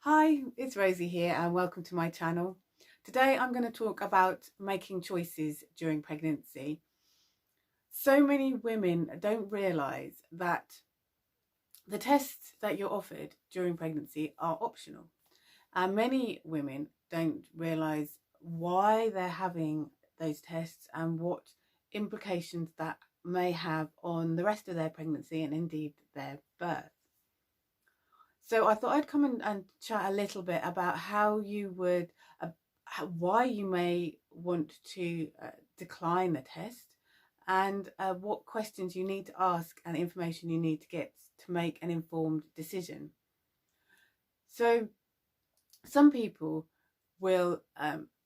Hi, it's Rosie here and welcome to my channel. Today I'm going to talk about making choices during pregnancy. So many women don't realise that the tests that you're offered during pregnancy are optional. And many women don't realise why they're having those tests and what implications that may have on the rest of their pregnancy and indeed their birth. So I thought I'd come and chat a little bit about how you would, why you may want to decline the test, and what questions you need to ask and information you need to get to make an informed decision. So some people will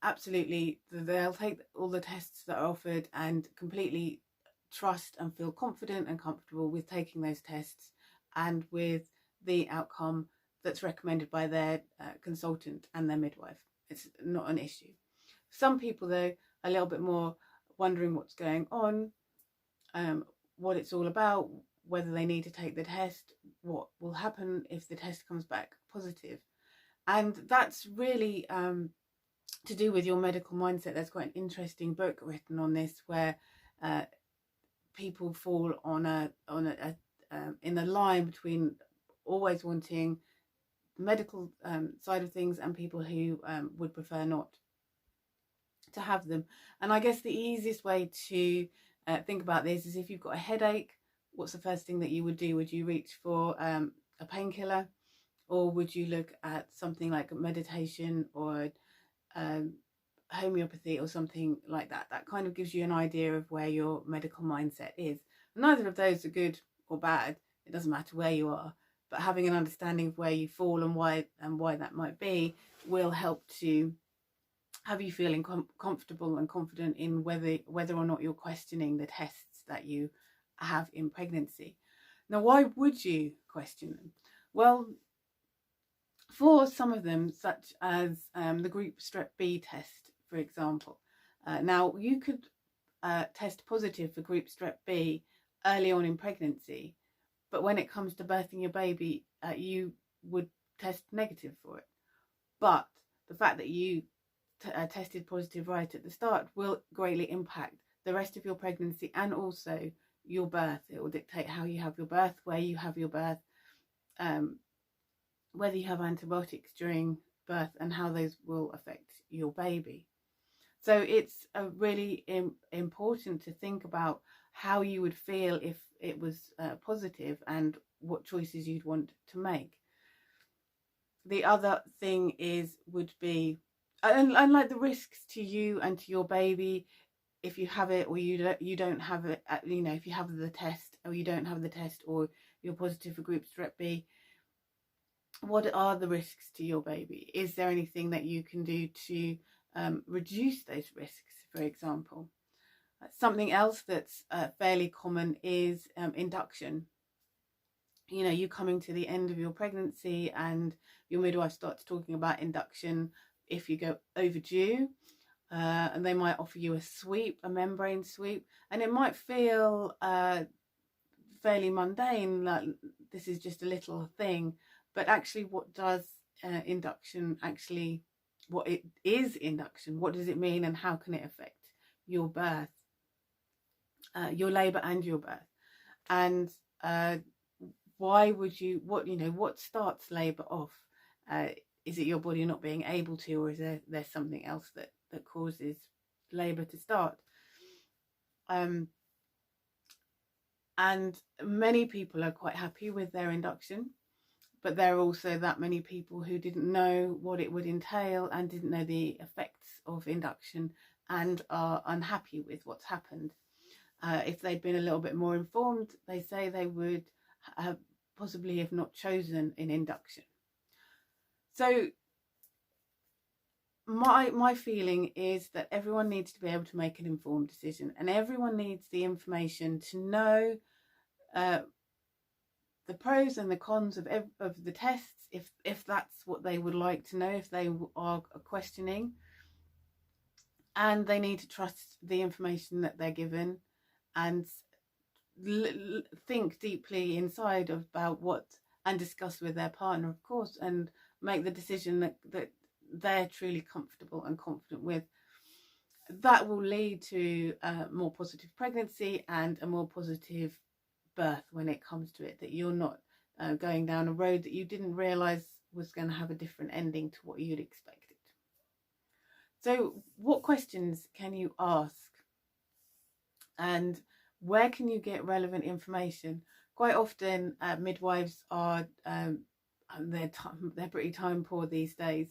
absolutely, they'll take all the tests that are offered and completely trust and feel confident and comfortable with taking those tests and with the outcome that's recommended by their consultant and their midwife. It's not an issue. Some people, though, are a little bit more wondering what's going on, what it's all about, whether they need to take the test, what will happen if the test comes back positive. And that's really to do with your medical mindset. There's quite an interesting book written on this where people fall on in a line between always wanting the medical side of things and people who would prefer not to have them. And I guess the easiest way to think about this is if you've got a headache, what's the first thing that you would do? Would you reach for a painkiller, or would you look at something like meditation or homeopathy or something like that? That kind of gives you an idea of where your medical mindset is. Neither of those are good or bad. It doesn't matter where you are, but having an understanding of where you fall and why that might be will help to have you feeling comfortable and confident in whether or not you're questioning the tests that you have in pregnancy. Now, why would you question them? Well, for some of them, such as the group strep B test, for example. Now, you could test positive for group strep B early on in pregnancy, but when it comes to birthing your baby, you would test negative for it. But the fact that you tested positive right at the start will greatly impact the rest of your pregnancy and also your birth. It will dictate how you have your birth, where you have your birth, whether you have antibiotics during birth, and how those will affect your baby. So it's really important to think about how you would feel if it was positive and what choices you'd want to make. The other thing would be, and like the risks to you and to your baby if you have it or you don't have it. If you have the test or you don't have the test, or you're positive for group strep B. What are the risks to your baby? Is there anything that you can do to reduce those risks, for example? Something else that's fairly common is induction. You coming to the end of your pregnancy and your midwife starts talking about induction if you go overdue, and they might offer you a membrane sweep, and it might feel fairly mundane, like this is just a little thing. But actually, what does induction actually, what it is induction, what does it mean, and how can it affect your birth, your labour and your birth? And why would you, what starts labour off? Is it your body not being able to, or is there something else that causes labour to start? And many people are quite happy with their induction. But there are also that many people who didn't know what it would entail and didn't know the effects of induction and are unhappy with what's happened. If they'd been a little bit more informed, they say they would possibly have not chosen an induction. So my feeling is that everyone needs to be able to make an informed decision, and everyone needs the information to know the pros and the cons of the tests, if that's what they would like to know, if they are questioning. And they need to trust the information that they're given and think deeply inside about what and discuss with their partner, of course, and make the decision that they're truly comfortable and confident with. That will lead to a more positive pregnancy and a more positive birth when it comes to it, that you're not going down a road that you didn't realize was going to have a different ending to what you'd expected. So what questions can you ask, and where can you get relevant information? Quite often midwives are they're pretty time poor these days,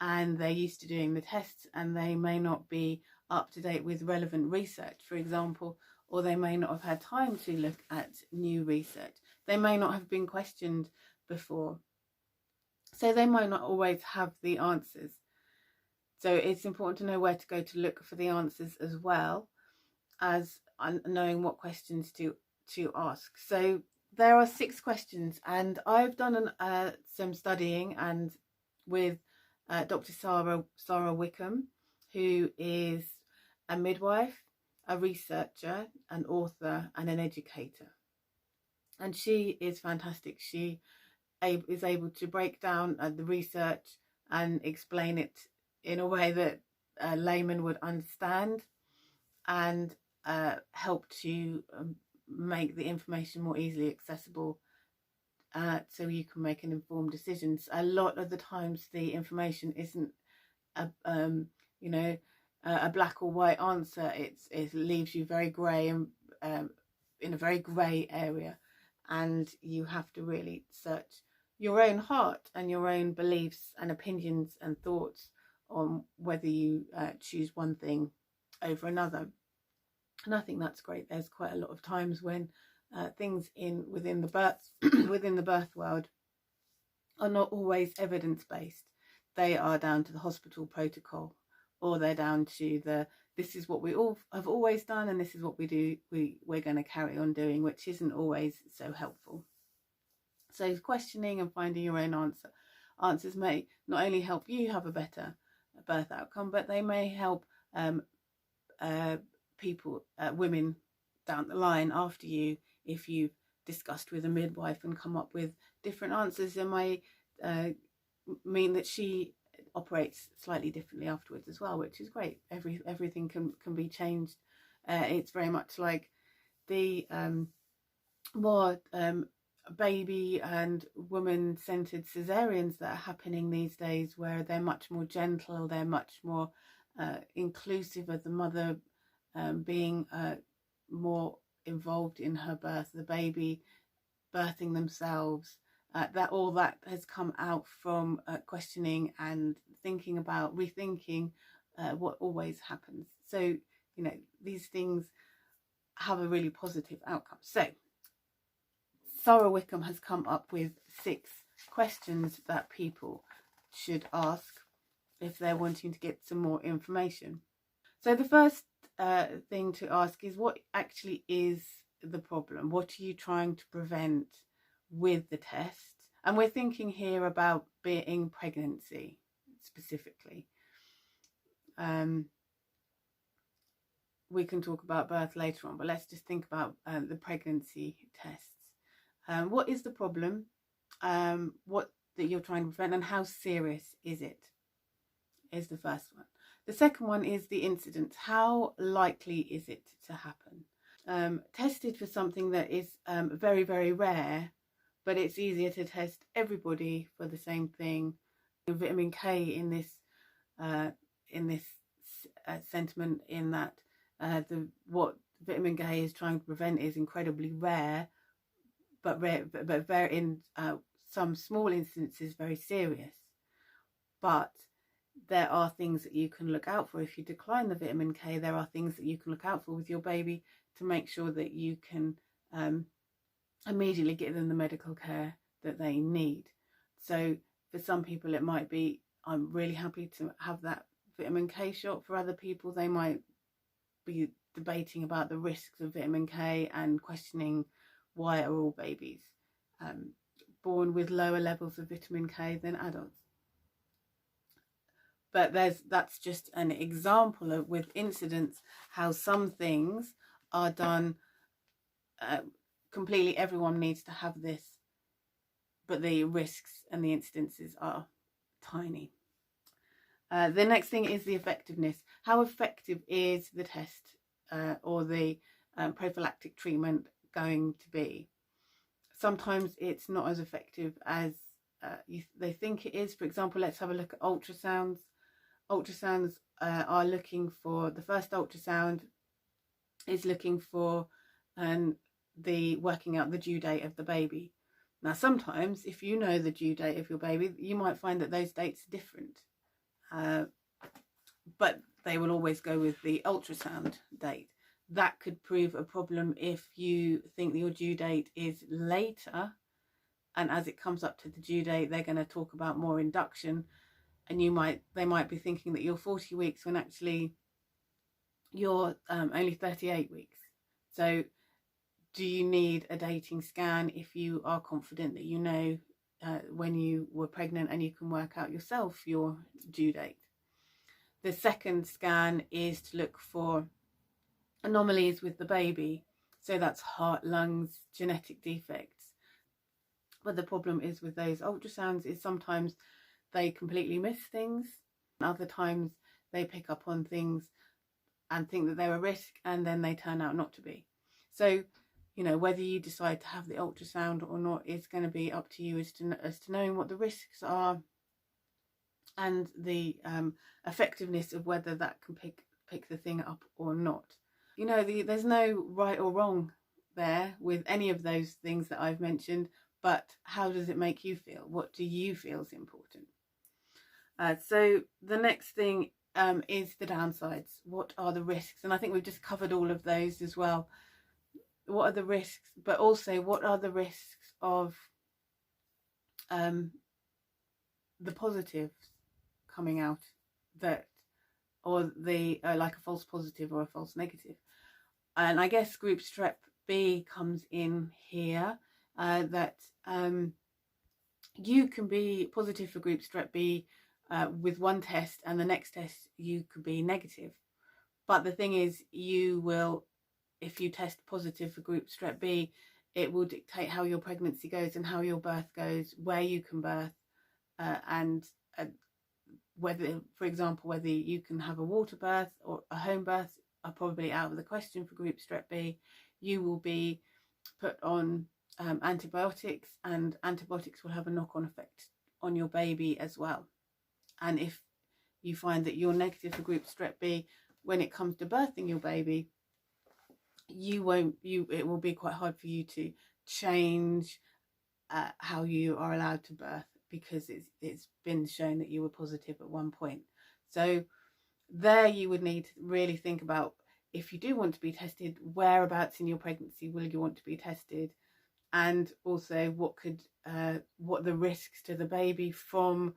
and they're used to doing the tests, and they may not be up to date with relevant research, for example, or they may not have had time to look at new research. They may not have been questioned before, so they might not always have the answers. So it's important to know where to go to look for the answers, as well as knowing what questions to ask. So there are 6 questions, and I've done some studying and with Dr. Sarah Wickham, who is a midwife, a researcher, an author, and an educator. And she is fantastic. She is able to break down the research and explain it in a way that a layman would understand, and help to make the information more easily accessible, so you can make an informed decision. A lot of the times the information isn't a black or white answer. It leaves you very grey, and in a very grey area, and you have to really search your own heart and your own beliefs and opinions and thoughts on whether you choose one thing over another. And I think that's great. There's quite a lot of times when things within the birth world are not always evidence-based. They are down to the hospital protocol, or they're down to this is what we all have always done, and this is what we're going to carry on doing, which isn't always so helpful. So questioning and finding your own answers may not only help you have a better birth outcome, but they may help women down the line after you. If you've discussed with a midwife and come up with different answers, it may mean that she operates slightly differently afterwards as well, which is great. Everything can be changed. It's very much like the more baby and woman-centered cesareans that are happening these days, where they're much more gentle, they're much more inclusive of the mother being more involved in her birth, the baby birthing themselves. That all that has come out from questioning and thinking about rethinking what always happens. So these things have a really positive outcome. So Sarah Wickham has come up with 6 questions that people should ask if they're wanting to get some more information. So the first thing to ask is, what actually is the problem? What are you trying to prevent with the test? And we're thinking here about being pregnancy specifically. We can talk about birth later on, but let's just think about the pregnancy tests. What is the problem? What that you're trying to prevent, and how serious is it? Is the first one. The second one is the incidence. How likely is it to happen? Tested for something that is very, very rare, but it's easier to test everybody for the same thing. Vitamin K in this sentiment, in that what vitamin K is trying to prevent is incredibly rare, but very in some small instances very serious. But there are things that you can look out for. If you decline the vitamin K, there are things that you can look out for with your baby to make sure that you can immediately get them the medical care that they need. So for some people it might be, I'm really happy to have that vitamin K shot. For other people, they might be debating about the risks of vitamin K and questioning why are all babies born with lower levels of vitamin K than adults. But that's just an example of, with incidents, how some things are done completely. Everyone needs to have this but the risks and the incidences are tiny. The next thing is the effectiveness. How effective is the test or the prophylactic treatment going to be? Sometimes it's not as effective as they think it is. For example, let's have a look at ultrasounds. Ultrasounds are looking for, the first ultrasound is looking for the working out the due date of the baby. Now, sometimes if you know the due date of your baby, you might find that those dates are different. But they will always go with the ultrasound date. That could prove a problem if you think that your due date is later, and as it comes up to the due date, they're going to talk about more induction, and they might be thinking that you're 40 weeks when actually you're only 38 weeks. So do you need a dating scan if you are confident that you know when you were pregnant and you can work out yourself your due date? The second scan is to look for anomalies with the baby. So that's heart, lungs, genetic defects. But the problem is with those ultrasounds is sometimes they completely miss things. Other times they pick up on things and think that they're a risk, and then they turn out not to be. So, you know, whether you decide to have the ultrasound or not is going to be up to you as to knowing what the risks are and the effectiveness of whether that can pick the thing up or not. You know, there's no right or wrong there with any of those things that I've mentioned, but how does it make you feel? What do you feel is important? So the next thing is the downsides. What are the risks? And I think we've just covered all of those as well. What are the risks? But also, what are the risks of the positives coming out, that, or the like a false positive or a false negative? And I guess group strep B comes in here, that you can be positive for group strep B with one test, and the next test you could be negative. But the thing is, you will, if you test positive for group strep B, it will dictate how your pregnancy goes and how your birth goes, where you can birth, and whether, for example, whether you can have a water birth or a home birth are probably out of the question for group strep B. You will be put on antibiotics, and antibiotics will have a knock-on effect on your baby as well. And if you find that you're negative for group strep B, when it comes to birthing your baby, it will be quite hard for you to change how you are allowed to birth, because it's been shown that you were positive at one point. So there you would need to really think about, if you do want to be tested, whereabouts in your pregnancy will you want to be tested, and also what the risks to the baby from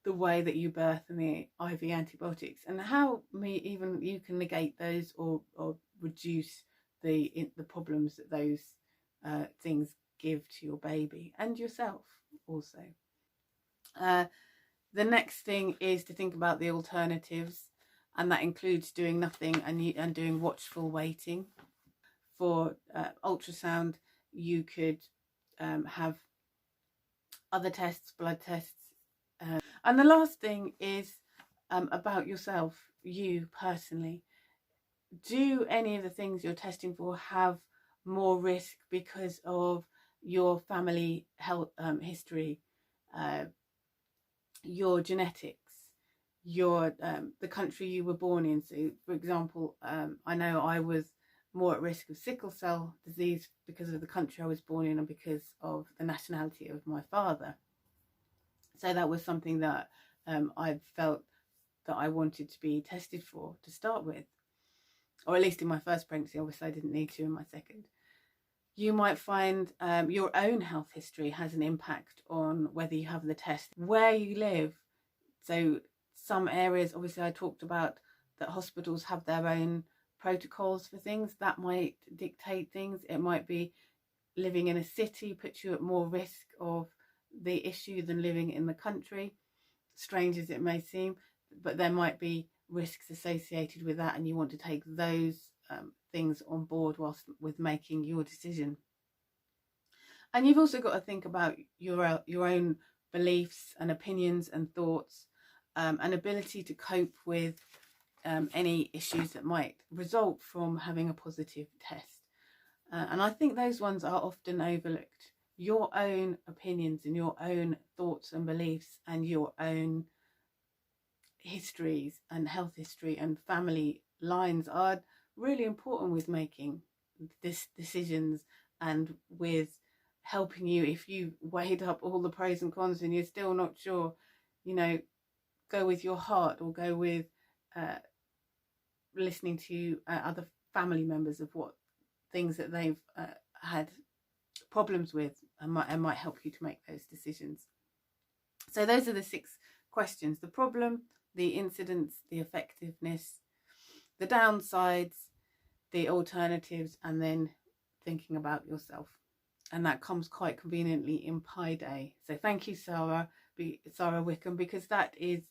the way that you birth and the IV antibiotics, and how even you can negate those or reduce the problems that those things give to your baby and yourself also. The next thing is to think about the alternatives, and that includes doing nothing and doing watchful waiting. For ultrasound, you could have other tests, blood tests. And the last thing is about yourself, you personally. Do any of the things you're testing for have more risk because of your family health history, your genetics, your the country you were born in? So, for example, I know I was more at risk of sickle cell disease because of the country I was born in and because of the nationality of my father. So that was something that I felt that I wanted to be tested for to start with, or at least in my first pregnancy. Obviously I didn't need to in my second. You might find your own health history has an impact on whether you have the test, where you live. So some areas, obviously I talked about that hospitals have their own protocols for things that might dictate things. It might be living in a city puts you at more risk of the issue than living in the country, strange as it may seem, but there might be risks associated with that, and you want to take those things on board with making your decision. And you've also got to think about your own beliefs and opinions and thoughts, and ability to cope with any issues that might result from having a positive test. And I think those ones are often overlooked. Your own opinions and your own thoughts and beliefs and your own histories and health history and family lines are really important with making decisions, and with helping you if you weighed up all the pros and cons and you're still not sure, go with your heart, or go with listening to other family members of what things that they've had problems with, and might help you to make those decisions. So those are the 6 questions: the problem, the incidence, the effectiveness, the downsides, the alternatives, and then thinking about yourself. And that comes quite conveniently in Pi Day. So thank you, Sarah Wickham, because that is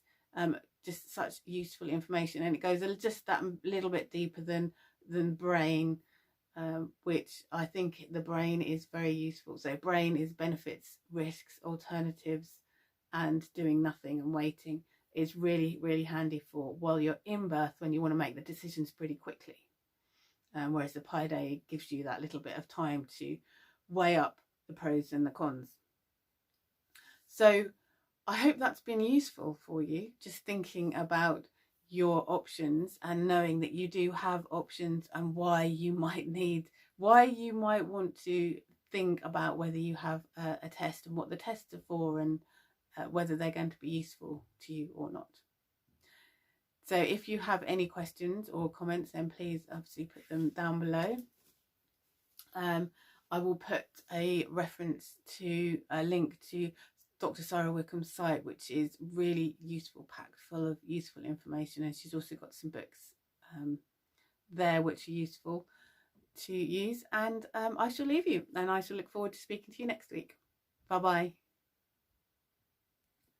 just such useful information, and it goes just that little bit deeper than brain, which I think the brain is very useful. So brain is benefits, risks, alternatives, and doing nothing and waiting is really, really handy for while you're in birth, when you want to make the decisions pretty quickly. Whereas the Pi Day gives you that little bit of time to weigh up the pros and the cons. So I hope that's been useful for you, just thinking about your options and knowing that you do have options, and why you might want to think about whether you have a test and what the tests are for, and whether they're going to be useful to you or not. So if you have any questions or comments, then please obviously put them down below. I will put a reference to a link to Dr. Sarah Wickham's site, which is really useful, packed full of useful information, and she's also got some books there which are useful to use. And I shall leave you, and I shall look forward to speaking to you next week. Bye bye.